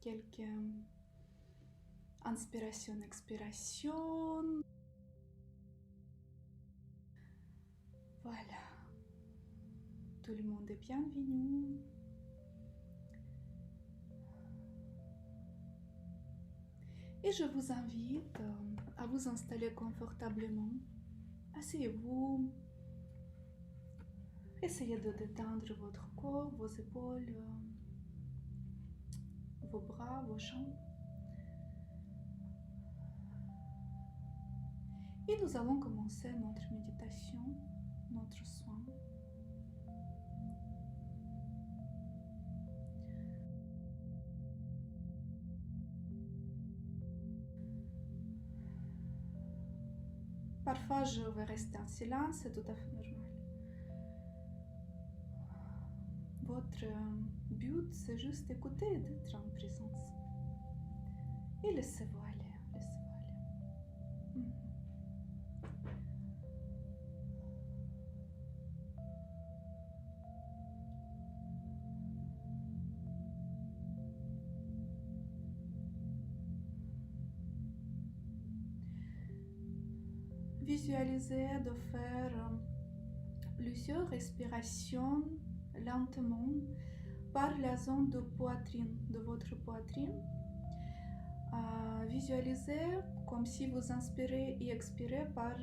Quelques inspiration, expiration. Voilà. Tout le monde est bienvenu. Et je vous invite à vous installer confortablement. Asseyez-vous. Essayez de détendre votre corps, vos épaules, vos bras, vos jambes. Et nous allons commencer notre méditation, notre soin. Parfois, je vais rester en silence, c'est tout à fait normal. Votre but, c'est juste d'écouter et d'être en présence. Et laissez-vous aller, laissez-vous aller. Visualisez de faire plusieurs respirations lentement par la zone de poitrine, de votre poitrine. Visualisez comme si vous inspirez et expirez par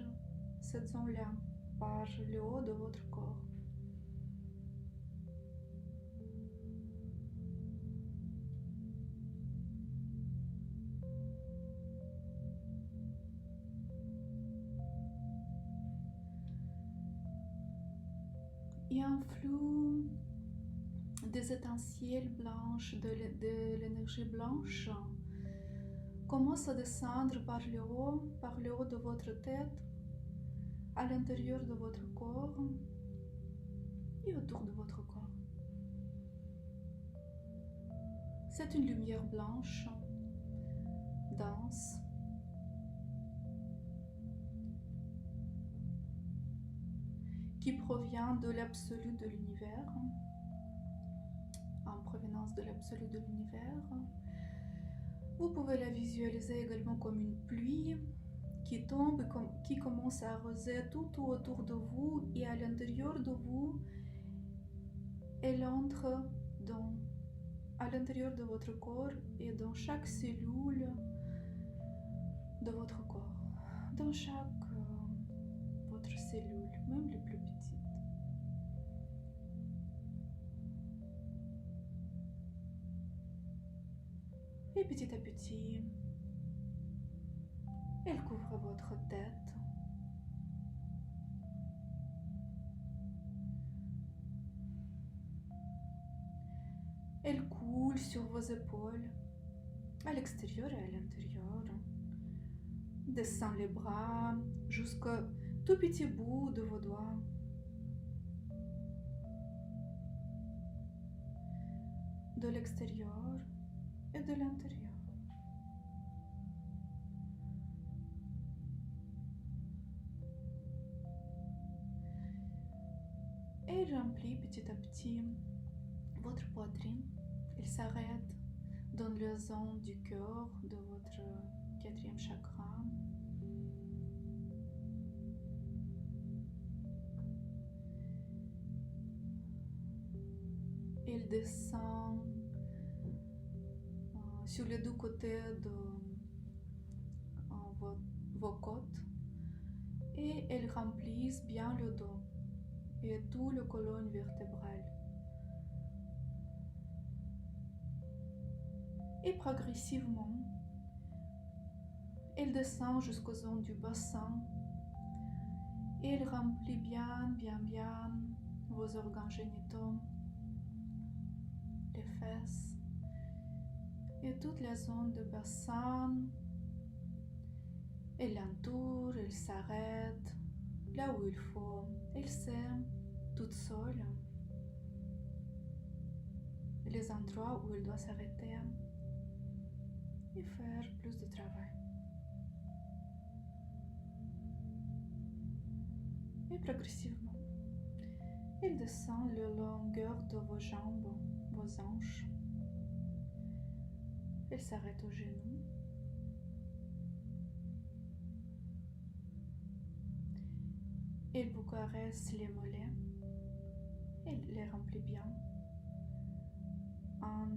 cette zone-là, par le haut de votre corps. Et un flou des étincelles blanches, de l'énergie blanche, commence à descendre par le haut de votre tête, à l'intérieur de votre corps et autour de votre corps. C'est une lumière blanche, dense, qui provient de l'absolu de l'univers, en provenance de l'absolu de l'univers. Vous pouvez la visualiser également comme une pluie qui tombe, qui commence à arroser tout autour de vous et à l'intérieur de vous. Elle entre à l'intérieur de votre corps et dans chaque cellule de votre corps, dans chaque votre cellule, même les plus petites. Et petit à petit, elle couvre votre tête. Elle coule sur vos épaules, à l'extérieur et à l'intérieur. Descend les bras jusqu'au tout petit bout de vos doigts. De l'extérieur et de l'intérieur. Et remplit petit à petit votre poitrine. Il s'arrête dans la zone du cœur de votre quatrième chakra. Il descend sur les deux côtés de vos côtes et elles remplissent bien le dos et toute la colonne vertébrale. Et progressivement, elle descend jusqu'aux zones du bassin et elle remplit bien vos organes génitaux, les fesses et toute la zone du bassin. Elle l'entoure, elle s'arrête là où il faut, elle sait toute seule les endroits où elle doit s'arrêter et faire plus de travail. Et progressivement, elle descend la longueur de vos jambes, vos hanches, Elle s'arrête au genou. Elle vous caresse les mollets. Elle les remplit bien en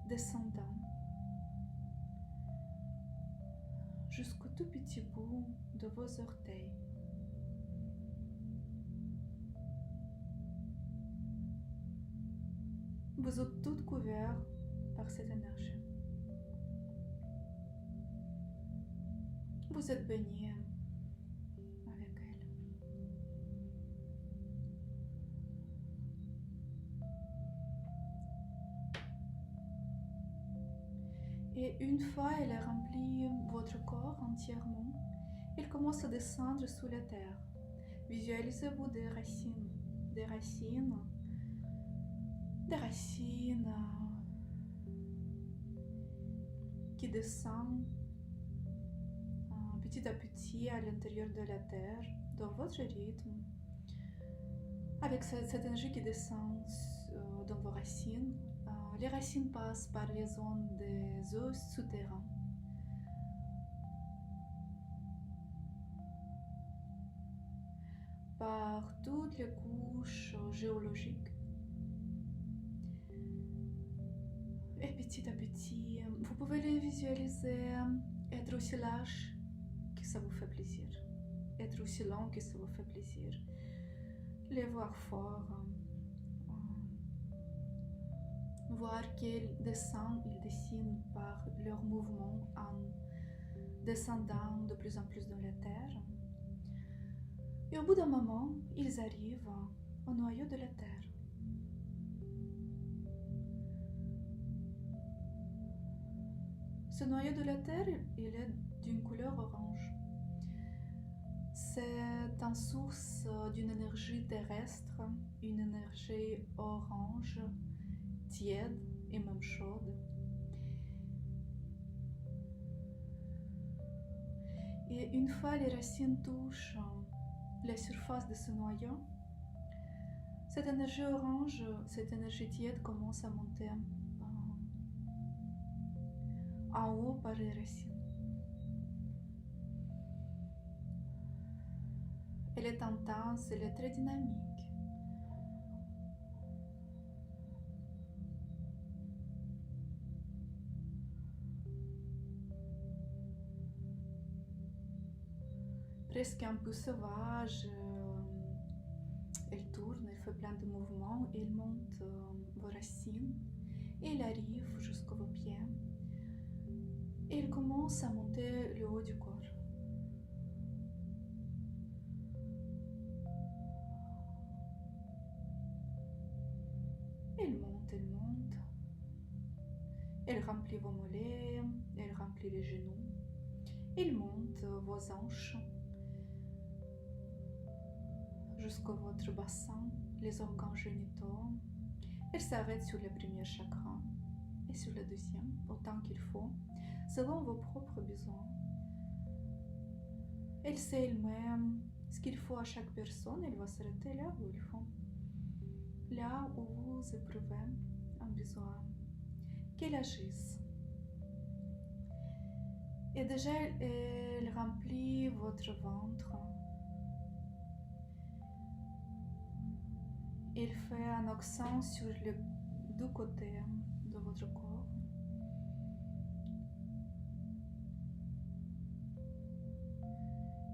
descendant jusqu'au tout petit bout de vos orteils. Vous êtes tout couvert par cette énergie. Vous êtes baigné avec elle. Et une fois elle a rempli votre corps entièrement, il commence à descendre sous la terre. Visualisez-vous des racines qui descendent petit à petit à l'intérieur de la terre, dans votre rythme, avec cette énergie qui descend dans vos racines. Les racines passent par les zones des os souterrains. Par toutes les couches géologiques. Et petit à petit, vous pouvez les visualiser être aussi lâche que ça vous fait plaisir. Être aussi long que ça vous fait plaisir. Les voir fort. Voir qu'ils descendent, ils dessinent par leur mouvement en descendant de plus en plus dans la terre. Et au bout d'un moment, ils arrivent au noyau de la terre. Ce noyau de la terre, il est d'une couleur orange. C'est une source d'une énergie terrestre, une énergie orange, tiède et même chaude. Et une fois les racines touchent la surface de ce noyau, cette énergie orange, cette énergie tiède commence à monter en haut par les racines. Elle est intense, elle est très dynamique. Presque un peu sauvage, elle tourne, elle fait plein de mouvements, elle monte vos racines et elle arrive jusqu'à vos pieds. Et elle commence à monter le haut du corps. Elle monte, elle monte. Elle remplit vos mollets, elle remplit les genoux. Elle monte vos hanches jusqu'à votre bassin, les organes génitaux. Elle s'arrête sur le premier chakra et sur le deuxième, autant qu'il faut, selon vos propres besoins. Elle sait elle-même ce qu'il faut à chaque personne, elle va s'arrêter là où il faut. Là où vous éprouvez un besoin, qu'elle agisse. Et déjà, elle remplit votre ventre. Elle fait un accent sur les deux côtés de votre corps.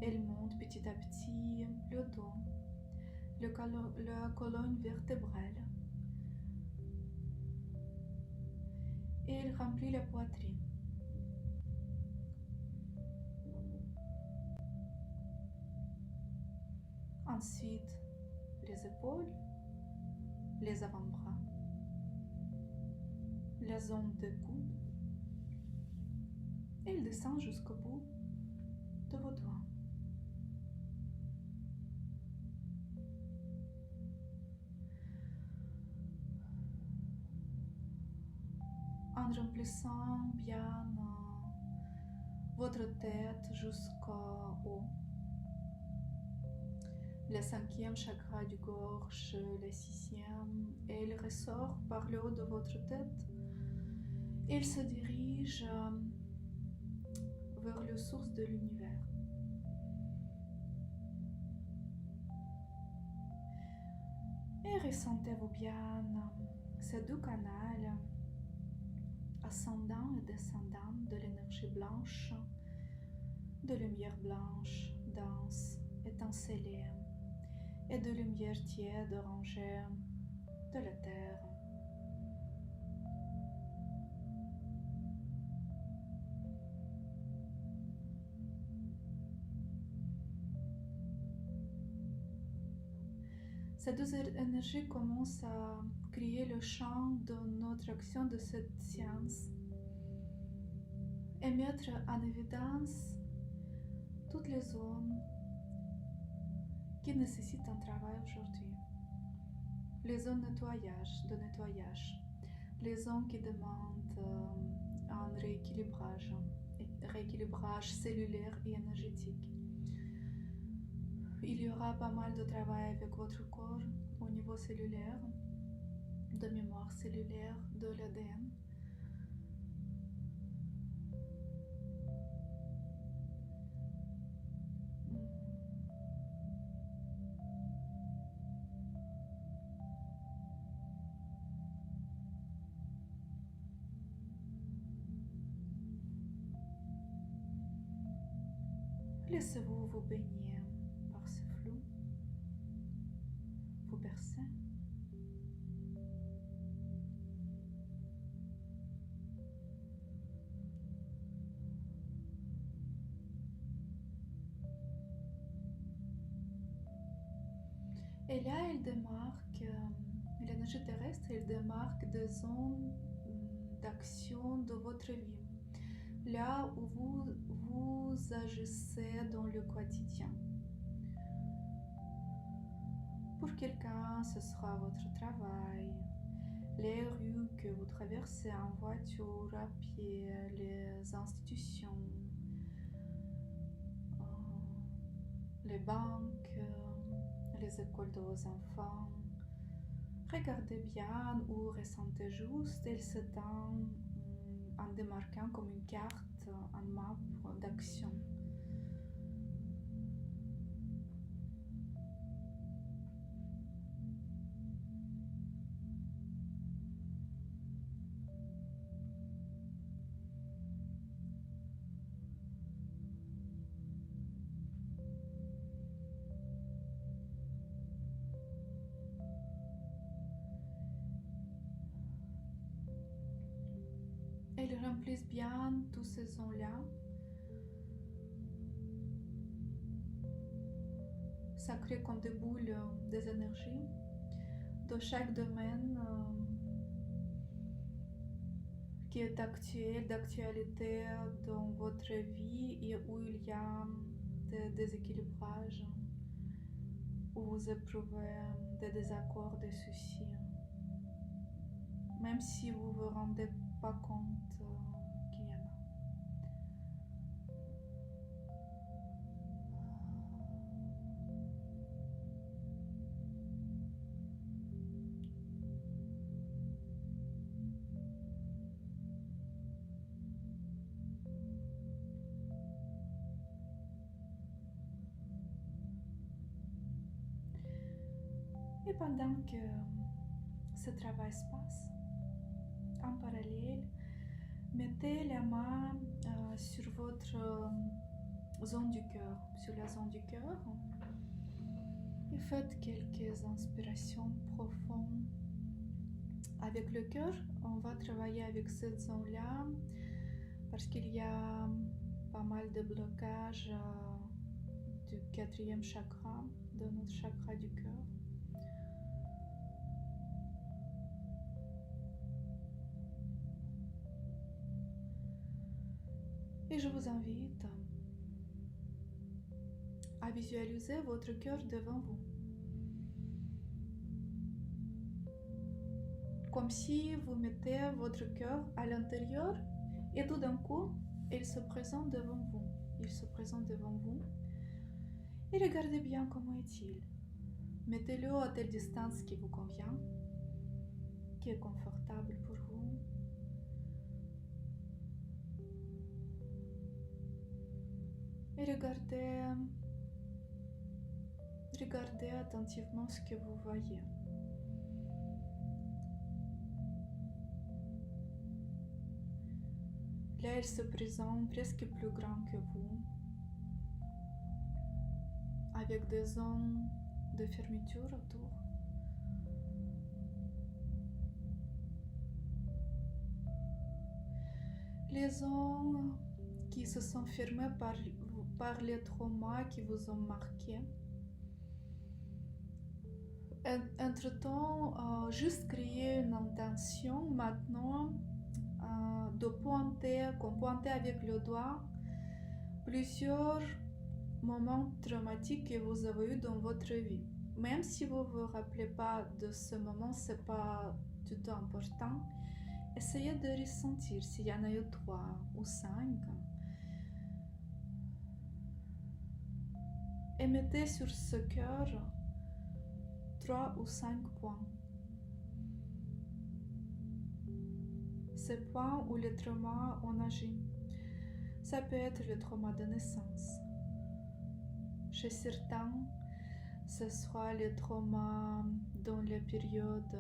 Elle monte petit à petit le dos, la colonne vertébrale. Et elle remplit la poitrine. Ensuite, les épaules, les avant-bras, la zone de coude. Elle descend jusqu'au bout de vos doigts. En remplissant bien votre tête jusqu'au haut. Le 5e chakra du gorge, le 6e, et il ressort par le haut de votre tête Il se dirige vers la source de l'univers. Et ressentez-vous bien ces deux canaux, ascendant et descendant de l'énergie blanche, de lumière blanche, dense, étincelée, et de lumière tiède, orangée, de la terre. Ces deux énergies commencent à créer le champ de notre action de cette séance et mettre en évidence toutes les zones qui nécessitent un travail aujourd'hui. Les zones de nettoyage, les zones qui demandent un rééquilibrage cellulaire et énergétique. Il y aura pas mal de travail avec votre corps au niveau cellulaire, de mémoire cellulaire, de l'ADN. Laissez-vous vous baigner par ce flot, vous bercer. Et là, il démarque, l'énergie terrestre, il démarque des zones d'action de votre vie. Là où vous agissez dans le quotidien. Pour quelqu'un, ce sera votre travail, les rues que vous traversez en voiture, à pied, les institutions, les banques, les écoles de vos enfants. Regardez bien ou ressentez juste, il s'étend en démarquant comme une carte, un map d'action. Ils remplissent bien tous ces zones-là. Ça crée comme des boules des énergies de chaque domaine qui est actuel, d'actualité dans votre vie et où il y a des déséquilibrages, où vous éprouvez des désaccords, des soucis. Même si vous ne vous rendez pas compte qu'il y en a. Et pendant que ce travail se passe, en parallèle, mettez la main sur votre zone du cœur, sur la zone du cœur, et faites quelques inspirations profondes. Avec le cœur, on va travailler avec cette zone-là parce qu'il y a pas mal de blocages du 4e chakra, de notre chakra du cœur. Et je vous invite à visualiser votre cœur devant vous. Comme si vous mettez votre cœur à l'intérieur et tout d'un coup, il se présente devant vous. Il se présente devant vous. Et regardez bien comment est-il. Mettez-le à telle distance qui vous convient, qui est confortable pour vous. Et regardez attentivement ce que vous voyez. Là, il se présente presque plus grand que vous, avec des zones de fermeture autour. Les zones qui se sont fermées par les traumas qui vous ont marqué. Entre-temps, juste créer une intention maintenant de pointer avec le doigt plusieurs moments traumatiques que vous avez eu dans votre vie. Même si vous ne vous rappelez pas de ce moment, ce n'est pas du tout important. Essayez de ressentir s'il y en a eu 3 ou 5. Et mettez sur ce cœur 3 ou 5 points. Ces points où les traumas ont agi. Ça peut être le trauma de naissance. Chez certains, ce sera le trauma dans la période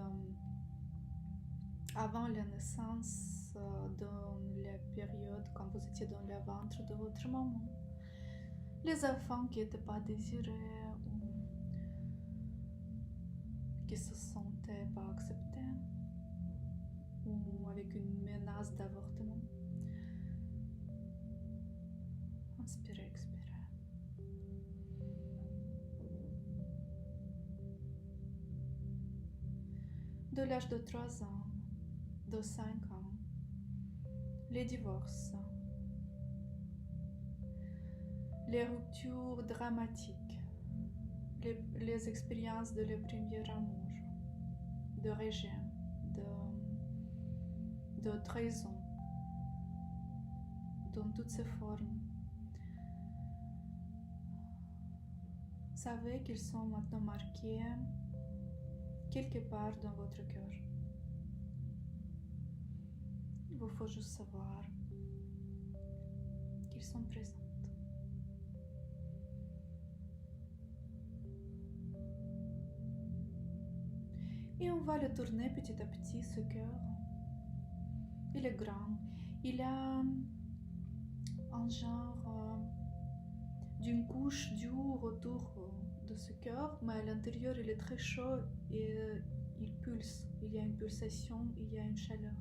avant la naissance, dans la période quand vous étiez dans le ventre de votre maman. Les enfants qui n'étaient pas désirés ou qui se sentaient pas acceptés ou avec une menace d'avortement. Inspirez, expirez. De l'âge de 3 ans, de 5 ans, les divorces, les ruptures dramatiques, les expériences de le premier amour, de rejet, de trahison, dans toutes ses formes. Savez qu'ils sont maintenant marqués quelque part dans votre cœur. Il vous faut juste savoir qu'ils sont présents. Et on va le tourner petit à petit, ce cœur. Il est grand. Il a un genre d'une couche dure autour de ce cœur, mais à l'intérieur, il est très chaud et il pulse. Il y a une pulsation, il y a une chaleur.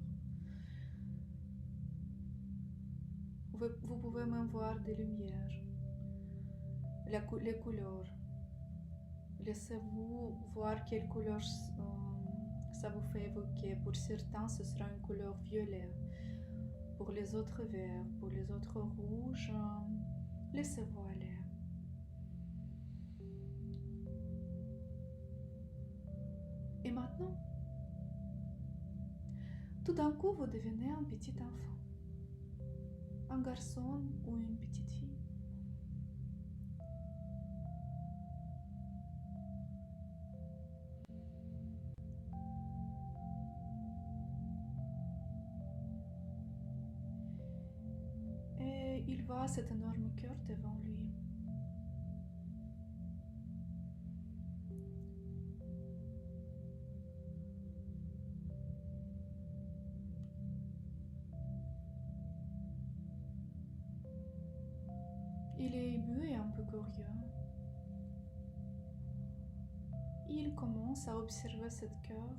Vous pouvez même voir des lumières, les couleurs. Laissez-vous voir quelle couleur ça vous fait évoquer. Pour certains, ce sera une couleur violet. Pour les autres, vert. Pour les autres, rouge. Laissez-vous aller. Et maintenant, tout d'un coup, vous devenez un petit enfant. Un garçon ou une petite fille. Et il voit cet énorme cœur devant lui. Il est ému et un peu curieux. Il commence à observer ce cœur,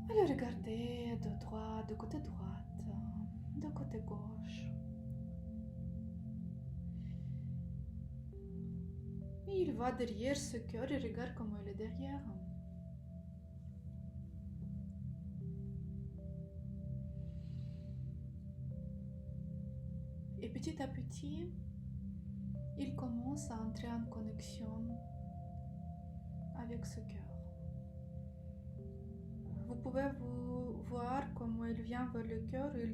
à le regarder de côté droite, de côté gauche. Et il va derrière ce cœur et regarde comment il est derrière. Et petit à petit, il commence à entrer en connexion avec ce cœur. Vous pouvez vous voir comment il vient vers le cœur et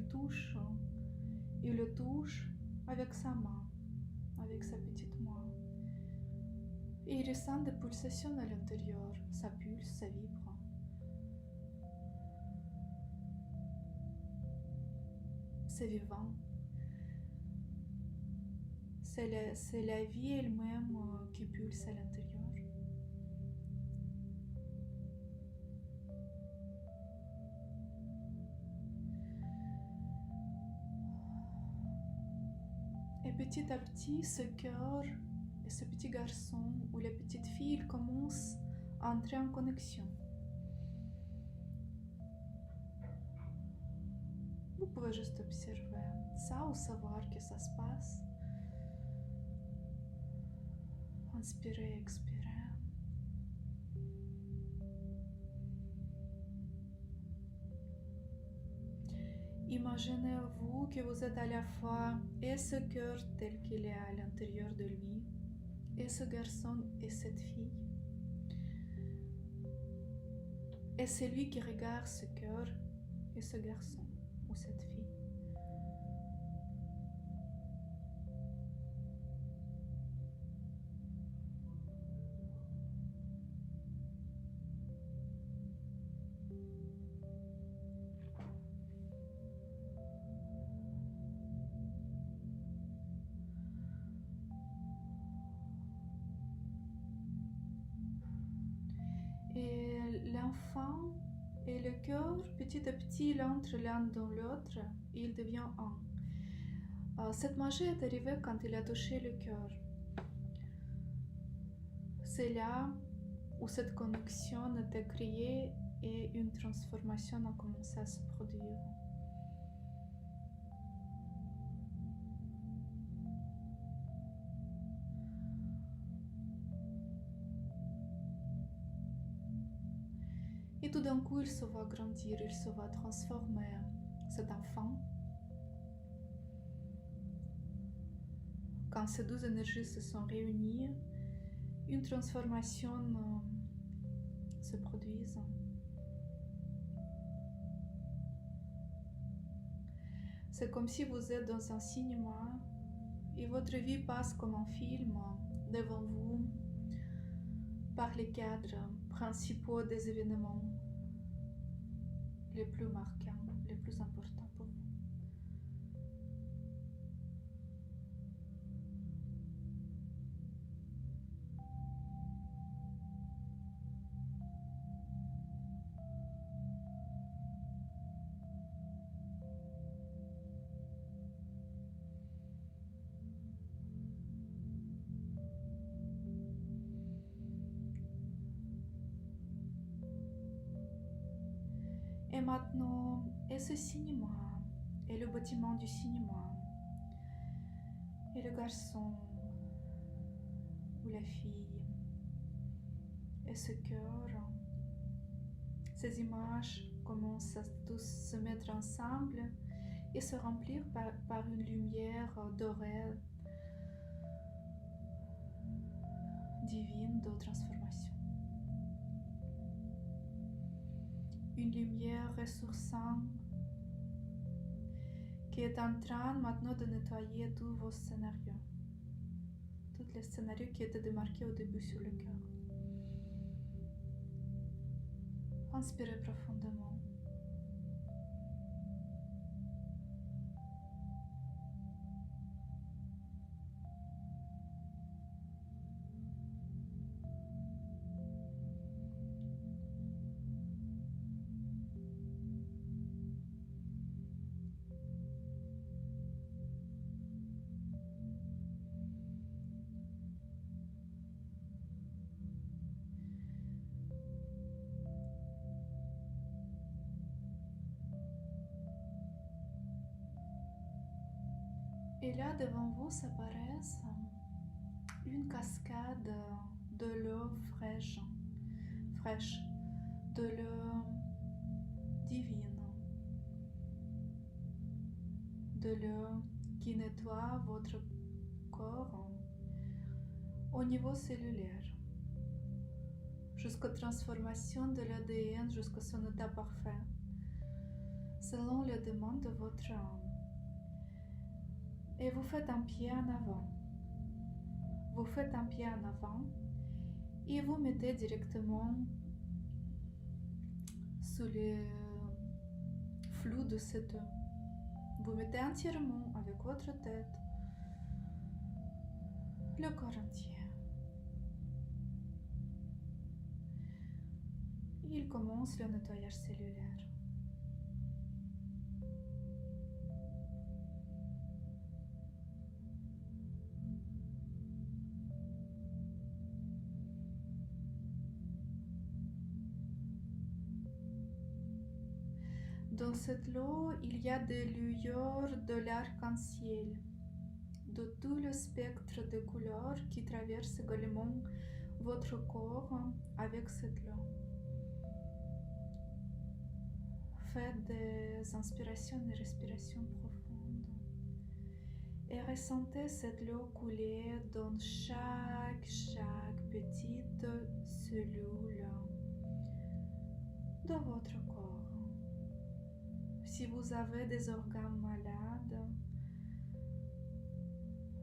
il le touche avec sa main, avec sa petite main. Et il ressent des pulsations à l'intérieur, ça pulse, ça vibre. C'est vivant. C'est la vie elle-même qui pulse à l'intérieur. Et petit à petit, ce cœur et ce petit garçon ou la petite fille, ils commencent à entrer en connexion. Vous pouvez juste observer ça ou savoir que ça se passe. Inspirez, expirez. Imaginez-vous que vous êtes à la fois et ce cœur tel qu'il est à l'intérieur de lui, et ce garçon et cette fille. Et c'est lui qui regarde ce cœur et ce garçon ou cette fille. Et l'enfant et le cœur, petit à petit, il entre l'un dans l'autre et il devient un. Cette magie est arrivée quand il a touché le cœur. C'est là où cette connexion était créée et une transformation a commencé à se produire. Et tout d'un coup, il se voit grandir, il se voit transformer, cet enfant. Quand ces deux énergies se sont réunies, une transformation se produit. C'est comme si vous êtes dans un cinéma et votre vie passe comme un film devant vous par les cadres principaux des événements les plus marquants, les plus importants pour vous. Et maintenant, et ce cinéma, et le bâtiment du cinéma, et le garçon, ou la fille, et ce cœur, ces images commencent à tous se mettre ensemble et se remplir par une lumière dorée, divine de transformation. Une lumière ressourçante qui est en train maintenant de nettoyer tous vos scénarios. Tous les scénarios qui étaient démarqués au début sur le cœur. Inspirez profondément. Et là, devant vous, s'apparaît une cascade de l'eau fraîche, de l'eau divine, de l'eau qui nettoie votre corps au niveau cellulaire, jusqu'à transformation de l'ADN jusqu'à son état parfait, selon les demandes de votre âme. Et vous faites un pied en avant. Vous faites un pied en avant et vous mettez directement sous le flou de cette eau. Vous mettez entièrement avec votre tête le corps entier. Il commence le nettoyage cellulaire. Dans cette eau, il y a des lueurs de l'arc-en-ciel, de tout le spectre de couleurs qui traverse également votre corps avec cette eau. Faites des inspirations et respirations profondes et ressentez cette eau couler dans chaque petite cellule de votre corps. Si vous avez des organes malades,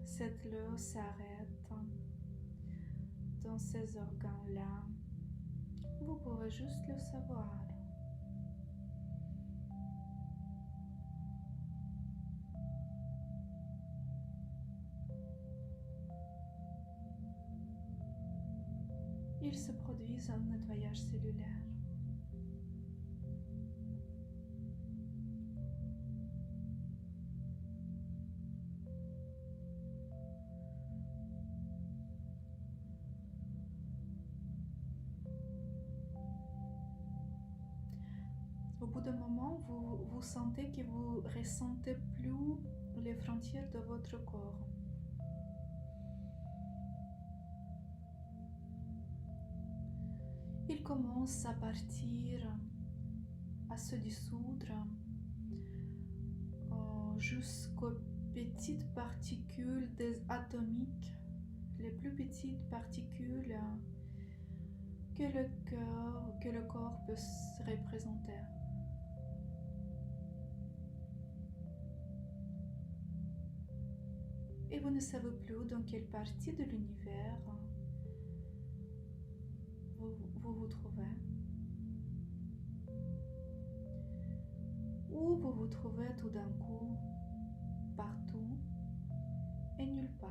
cette eau s'arrête dans ces organes-là. Vous pouvez juste le savoir. Il se produit un nettoyage cellulaire. Au bout d'un moment, vous sentez que vous ne ressentez plus les frontières de votre corps. Il commence à partir, à se dissoudre jusqu'aux petites particules atomiques, les plus petites particules que le corps peut se représenter. Et vous ne savez plus dans quelle partie de l'univers vous trouvez. Ou vous vous trouvez tout d'un coup partout et nulle part.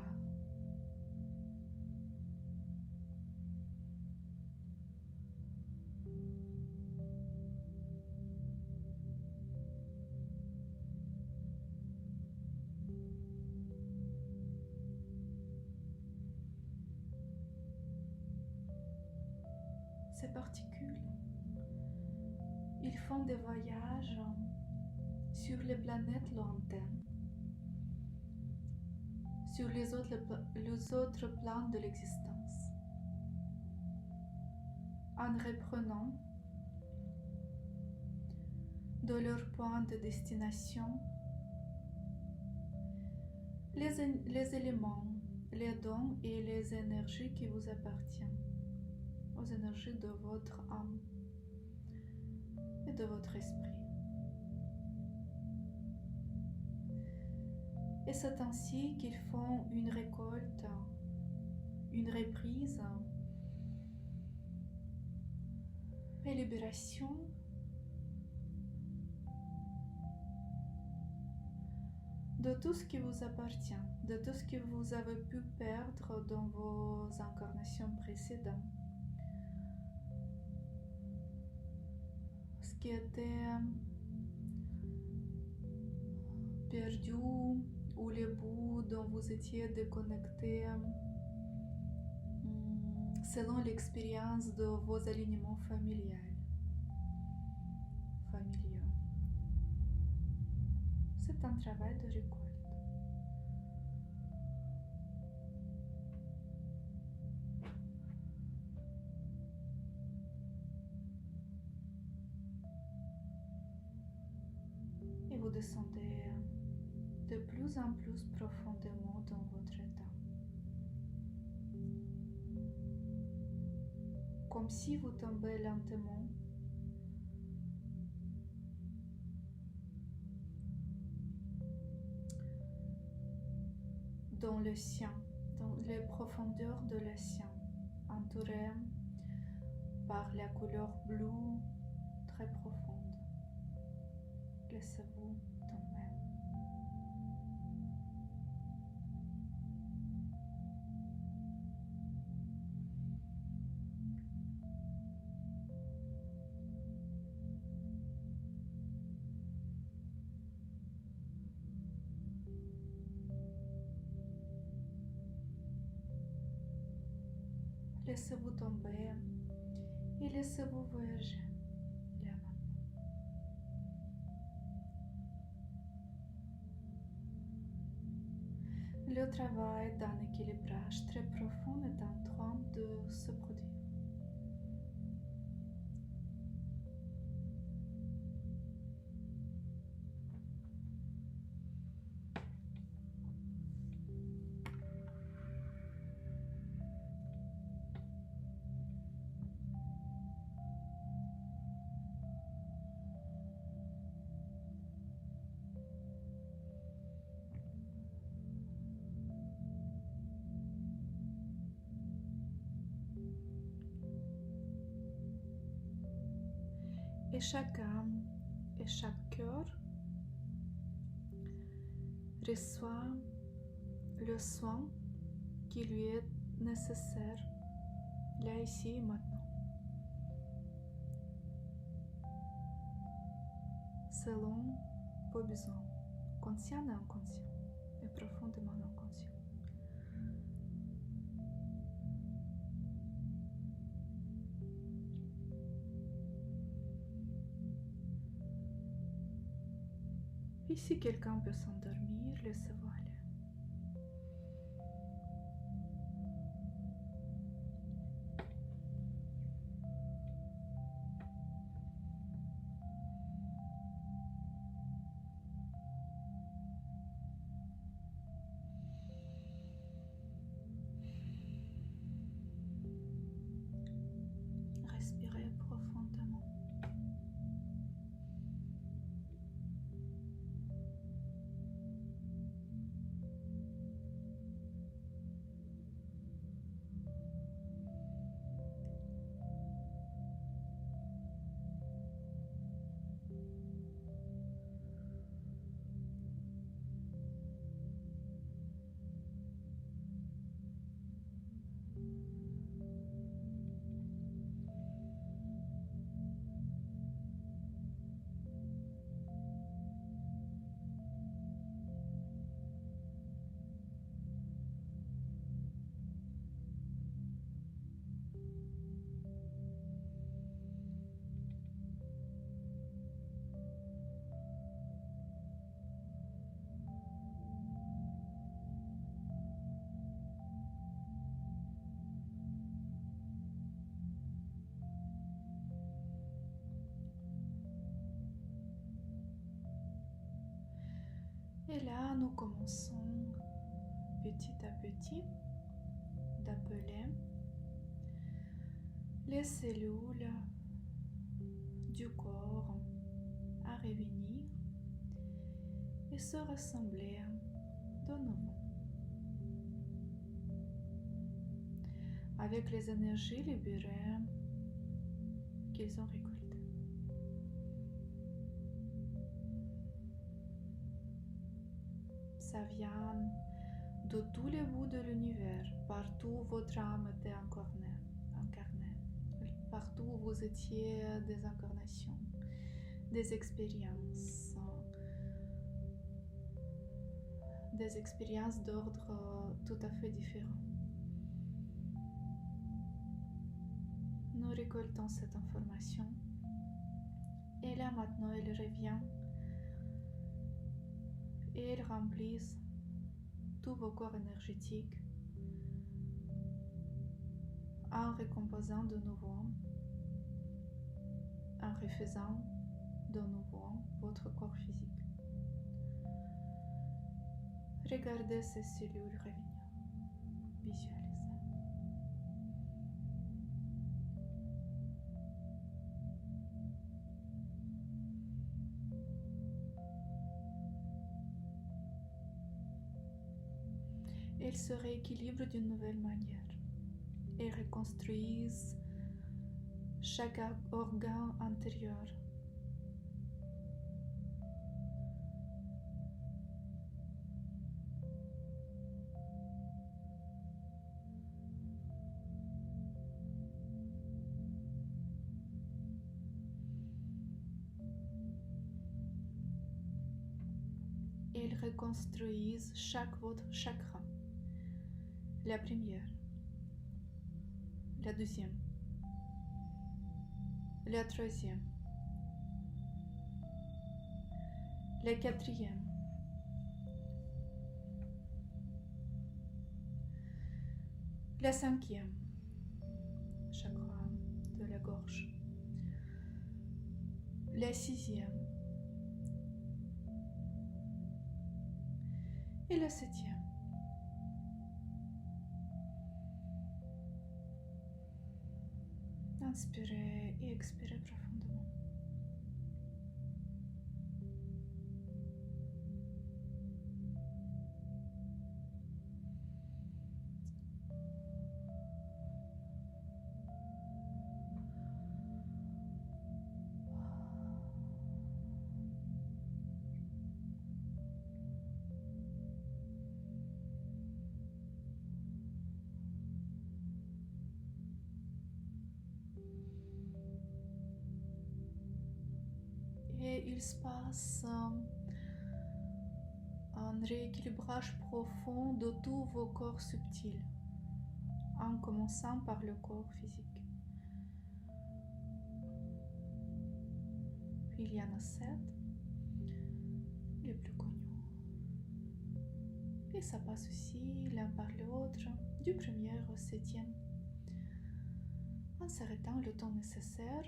Ces particules, ils font des voyages sur les planètes lointaines, sur les autres plans de l'existence, en reprenant de leur point de destination les éléments, les dons et les énergies qui vous appartiennent, aux énergies de votre âme et de votre esprit. Et c'est ainsi qu'ils font une récolte, une reprise et libération de tout ce qui vous appartient, de tout ce que vous avez pu perdre dans vos incarnations précédentes. Ce qui était perdu ou les bouts dont vous étiez déconnecté selon l'expérience de vos alignements familiaux. C'est un travail de récolte. Et vous descendez de plus en plus profondément dans votre état. Comme si vous tombez lentement dans l'océan, dans les profondeurs de l'océan, entouré par la couleur bleue très profonde. Laissez-vous tomber. Laissez-vous tomber et laissez-vous voyager. Là maintenant. Le travail d'un équilibrage très profond est en train de se produire. Et chaque âme et chaque cœur reçoit le soin qui lui est nécessaire, là, ici et maintenant, selon vos besoins, conscients et inconscients, et profondément inconscients. Et si quelqu'un peut s'endormir, laissez-vous aller. Respirez profondément. Et là, nous commençons petit à petit d'appeler les cellules du corps à revenir et se rassembler de nouveau avec les énergies libérées qu'ils ont récoltées. Ça vient de tous les bouts de l'univers, partout où votre âme était incarnée, partout où vous étiez des incarnations, des expériences d'ordre tout à fait différent. Nous récoltons cette information et là maintenant elle revient et elle remplissent tous vos corps énergétiques en recomposant de nouveau, en refaisant de nouveau votre corps physique. Regardez ces cellules revenir, visualisez. Elles se rééquilibrent d'une nouvelle manière et reconstruisent chaque organe intérieur. Elles reconstruisent chaque votre chakra. La première, la deuxième, la troisième, la quatrième, la cinquième, chakra de la gorge, la sixième et la septième. Inspirez et expirez profondément. Et il se passe un rééquilibrage profond de tous vos corps subtils, en commençant par le corps physique. Il y en a 7, les plus connus. Et ça passe aussi l'un par l'autre, du premier au 7e, en s'arrêtant le temps nécessaire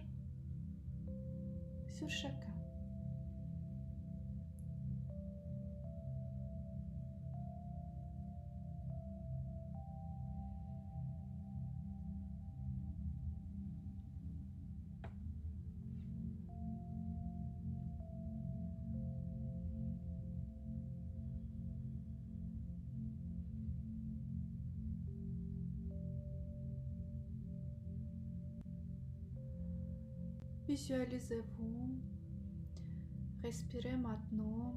sur chacun. Visualisez-vous, respirez maintenant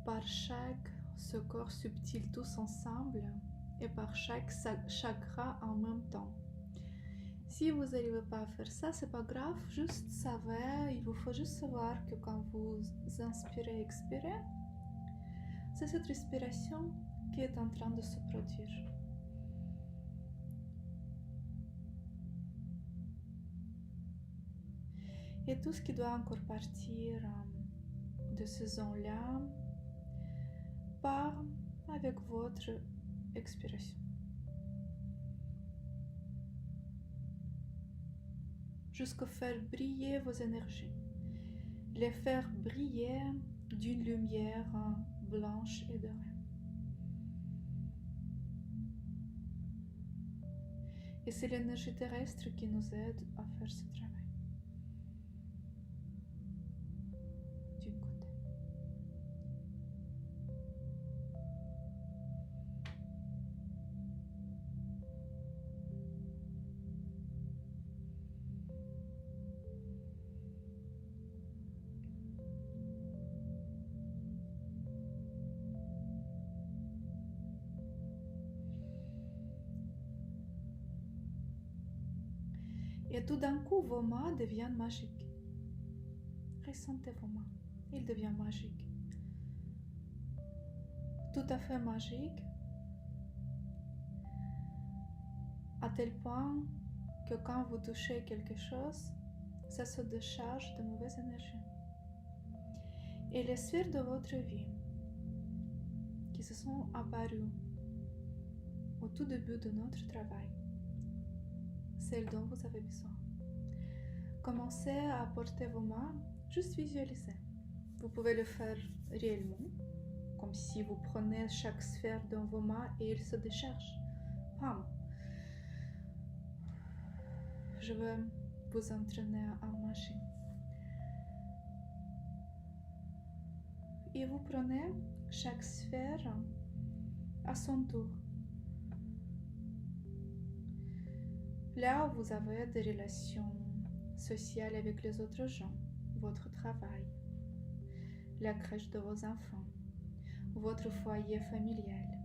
par chaque ce corps subtil tous ensemble et par chaque chakra en même temps. Si vous n'arrivez pas à faire ça, c'est pas grave, juste savez, il vous faut juste savoir que quand vous inspirez et expirez, c'est cette respiration qui est en train de se produire. Et tout ce qui doit encore partir de ce zone-là part avec votre expiration. Jusqu'à faire briller vos énergies, les faire briller d'une lumière blanche et dorée. Et c'est l'énergie terrestre qui nous aide à faire ce travail. D'un côté. Et tout d'un coup, vos mains deviennent magiques. Ressentez vos mains, ils deviennent magiques. Tout à fait magiques, à tel point que quand vous touchez quelque chose, ça se décharge de mauvaises énergies. Et les sphères de votre vie qui se sont apparues au tout début de notre travail, celles dont vous avez besoin. Commencez à porter vos mains, juste visualisez. Vous pouvez le faire réellement, comme si vous prenez chaque sphère dans vos mains et il se décharge. Pam! Je veux vous entraîner en magie. Et vous prenez chaque sphère à son tour. Là où vous avez des relations sociales avec les autres gens, votre travail, la crèche de vos enfants, votre foyer familial,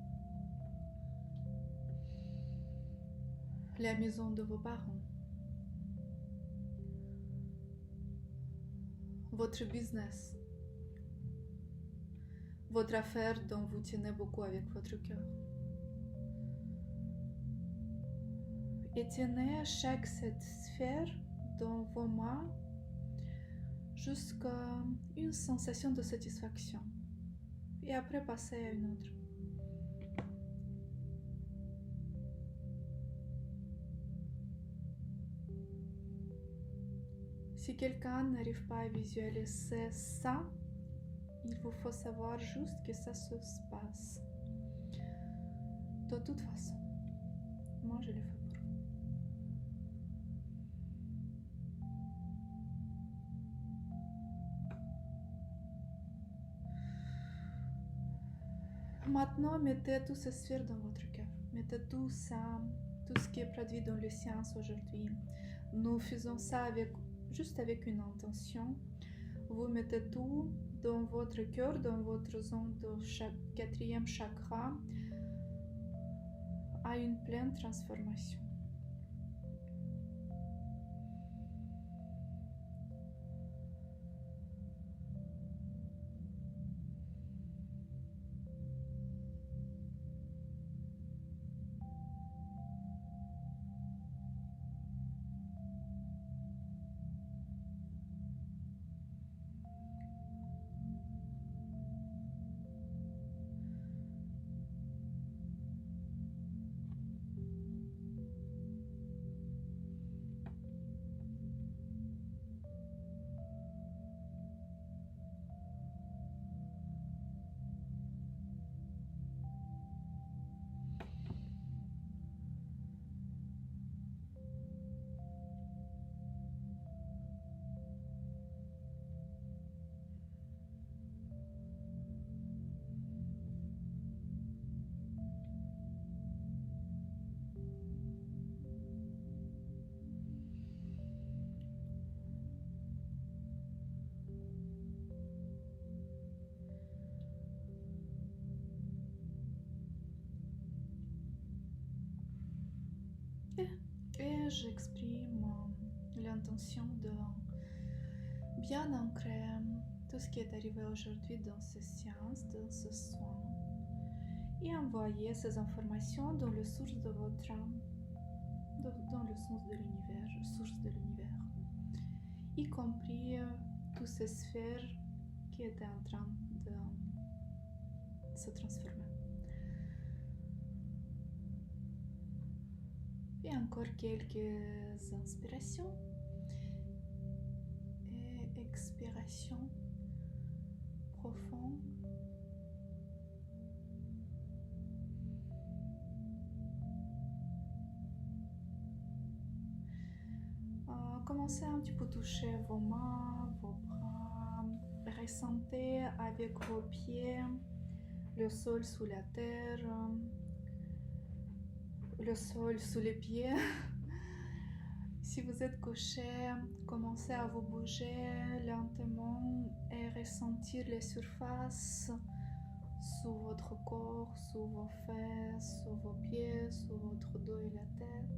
la maison de vos parents, votre business, votre affaire dont vous tenez beaucoup avec votre cœur. Et tenez chaque cette sphère dans vos mains jusqu'à une sensation de satisfaction. Et après, passez à une autre. Si quelqu'un n'arrive pas à visualiser ça, il vous faut savoir juste que ça se passe. De toute façon, moi je le fais pour vous. Maintenant, mettez toutes ces sphères dans votre cœur. Mettez tout ça, tout ce qui est produit dans le science aujourd'hui. Nous faisons ça juste avec une intention. Vous mettez tout dans votre cœur, dans votre zone de quatrième chakra, à une pleine transformation. Et j'exprime l'intention de bien ancrer tout ce qui est arrivé aujourd'hui dans ces séances, dans ce soin, et envoyer ces informations dans le source de votre âme, dans le sens de l'univers, source de l'univers, y compris toutes ces sphères qui étaient en train de se transformer. Et encore quelques inspirations et expirations profondes. Commencez un petit peu à toucher vos mains, vos bras, ressentez avec vos pieds le sol sous la terre, le sol sous les pieds. Si vous êtes couché, commencez à vous bouger lentement et ressentir les surfaces sous votre corps, sous vos fesses, sous vos pieds, sous votre dos et la tête.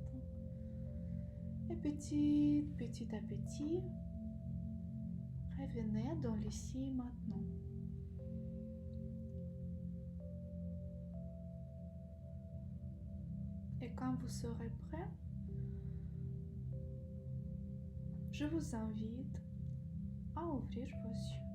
Et petit à petit, revenez dans l'ici et maintenant. Et quand vous serez prêt, je vous invite à ouvrir vos yeux.